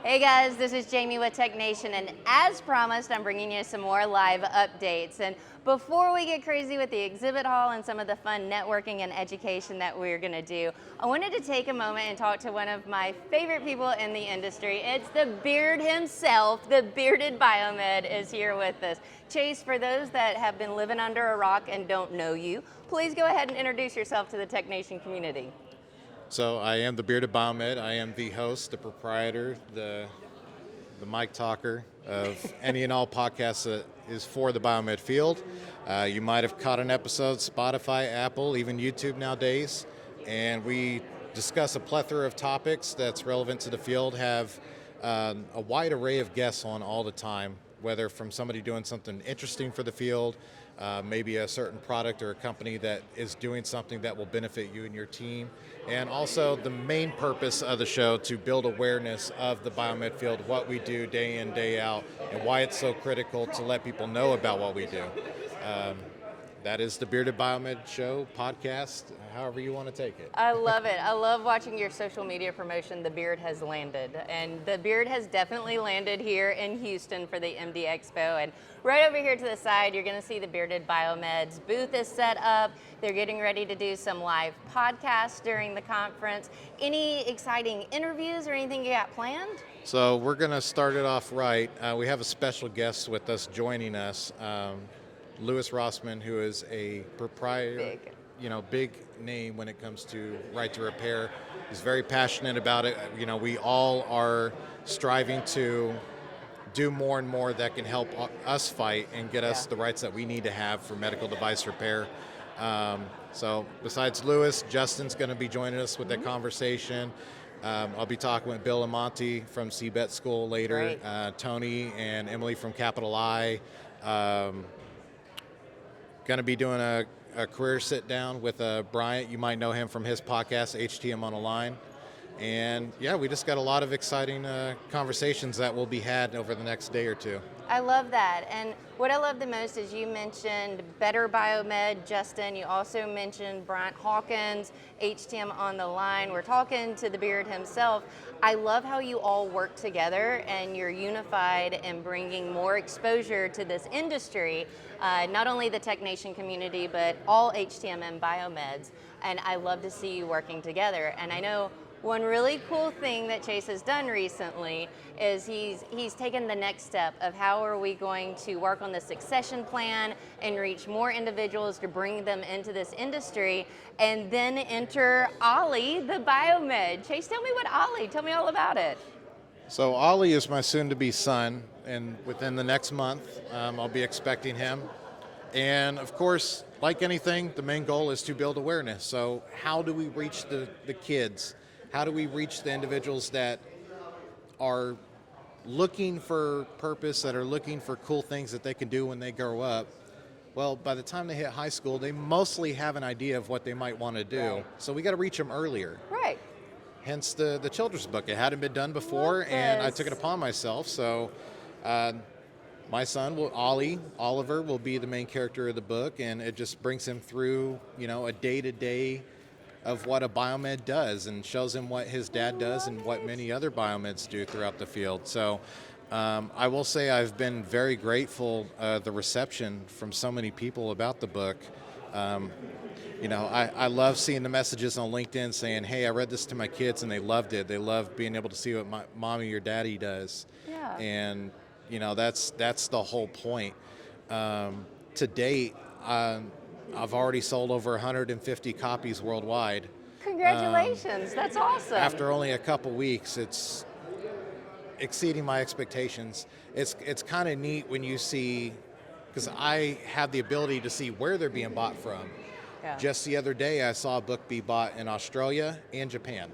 Hey guys, this is Jamie with TechNation, and as promised, I'm bringing you some more live updates. And before we get crazy with the exhibit hall and some of the fun networking and education that we're going to do, I wanted to take a moment and talk to one of my favorite people in the industry. It's the beard himself, the bearded Biomed is here with us. Chase, for those that have been living under a rock and don't know you, please go ahead and introduce yourself to the TechNation community. So I am the Bearded Biomed. I am the host, the proprietor, the mic talker of any and all podcasts that is for the biomed field. You might have caught an episode, Spotify, Apple, even YouTube nowadays, and we discuss a plethora of topics that's relevant to the field, have a wide array of guests on all the time, whether from somebody doing something interesting for the field, maybe a certain product or a company that is doing something that will benefit you and your team. And also the main purpose of the show to build awareness of the biomed field, what we do day in, day out, and why it's so critical to let people know about what we do. Um, that is the Bearded Biomed Show podcast, however you want to take it. I love it. I love watching your social media promotion. The beard has landed, and the beard has definitely landed here in Houston for the MD Expo. And right over here to the side, you're going to see the Bearded Biomed's booth is set up. They're getting ready to do some live podcasts during the conference. Any exciting interviews or anything you got planned? So we're going to start it off right. We have a special guest with us joining us, Louis Rossman, who is a proprietor. Big name when it comes to right to repair. He's very passionate about it. We all are striving to do more and more that can help us fight and get us the rights that we need to have for medical device repair. So besides Louis, Justin's going to be joining us with that conversation. I'll be talking with Bill and Monty from CBET School later, Tony and Emily from Capital I. Going to be doing a career sit down with Bryant. You might know him from his podcast, HTM on the Line. And yeah, we just got a lot of exciting conversations that will be had over the next day or two. I love that. And what I love the most is you mentioned Better Biomed, Justin. You also mentioned Bryant Hawkins, HTM on the Line. We're talking to the Beard himself. I love how you all work together and you're unified and bringing more exposure to this industry, not only the TechNation community, but all HTM and biomeds. And I love to see you working together. And I know one really cool thing that Chase has done recently is he's taken the next step of how are we going to work on the succession plan and reach more individuals to bring them into this industry, and then enter Ollie, the Biomed. Chase, tell me all about it. So Ollie is my soon-to-be son, and within the next month, I'll be expecting him. And of course, like anything, the main goal is to build awareness. So how do we reach the kids? How do we reach the individuals that are looking for purpose, that are looking for cool things that they can do when they grow up? Well, by the time they hit high school, they mostly have an idea of what they might want to do. Right. So we got to reach them earlier. Right. Hence the children's book. It hadn't been done before, and I took it upon myself. So my son, Oliver, will be the main character of the book, and it just brings him through, a day-to-day of what a biomed does and shows him what his dad does and what many other biomeds do throughout the field. So I will say I've been very grateful the reception from so many people about the book. I love seeing the messages on LinkedIn saying, hey, I read this to my kids and they loved it. They love being able to see what my mommy or daddy does. Yeah. And, that's the whole point. To date, I've already sold over 150 copies worldwide. Congratulations, that's awesome. After only a couple weeks, it's exceeding my expectations. It's kind of neat when you see, because I have the ability to see where they're being bought from. Yeah. Just the other day, I saw a book be bought in Australia and Japan.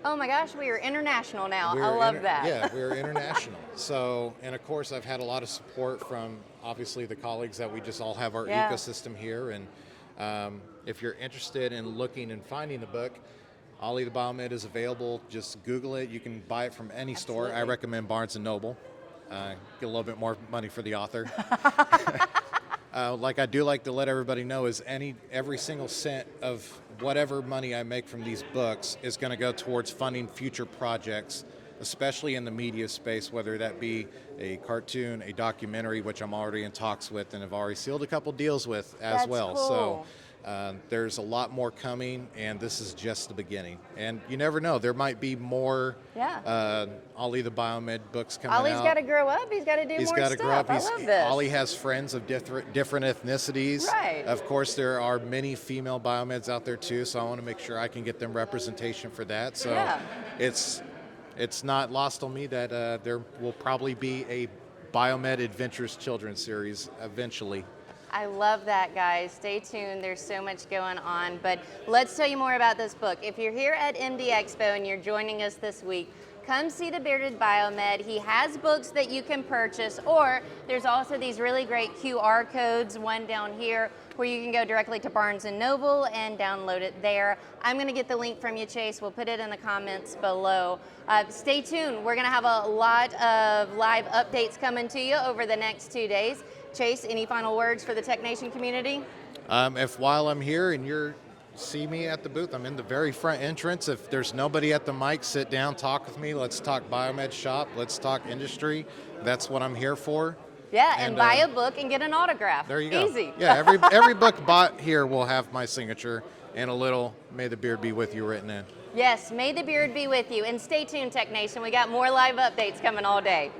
Oh my gosh, we are international now. I love that. Yeah, we're international. So, and of course, I've had a lot of support from obviously the colleagues that we just all have our ecosystem here. And if you're interested in looking and finding the book, Ollie the Biomed is available. Just Google it. You can buy it from any store. I recommend Barnes & Noble. Get a little bit more money for the author. Like I do like to let everybody know is every single cent of whatever money I make from these books is going to go towards funding future projects especially in the media space, whether that be a cartoon, a documentary, which I'm already in talks with and have already sealed a couple deals with as That's well. cool. So there's a lot more coming, and this is just the beginning. And you never know, there might be more Ollie the Biomed books coming Ollie's out. got to grow up. He's got to do He's more got to stuff. grow up. I love this. Ollie has friends of different ethnicities. Right. Of course, there are many female biomeds out there too, so I want to make sure I can get them representation for that. So it's not lost on me that there will probably be a Biomed Adventures Children's series eventually. I love that, guys. Stay tuned. There's so much going on. But let's tell you more about this book. If you're here at MD Expo and you're joining us this week, come see the Bearded Biomed. He has books that you can purchase, or there's also these really great QR codes, one down here, where you can go directly to Barnes & Noble and download it there. I'm going to get the link from you, Chase. We'll put it in the comments below. Stay tuned. We're going to have a lot of live updates coming to you over the next 2 days. Chase, any final words for the TechNation community? If while I'm here and you're see me at the booth, I'm in the very front entrance. If there's nobody at the mic, sit down, talk with me. Let's talk Biomed shop. Let's talk industry. That's what I'm here for. Yeah, and buy a book and get an autograph. There you go. Easy. Yeah, every book bought here will have my signature and a little "May the beard be with you" written in. Yes, may the beard be with you. And stay tuned, TechNation. We got more live updates coming all day.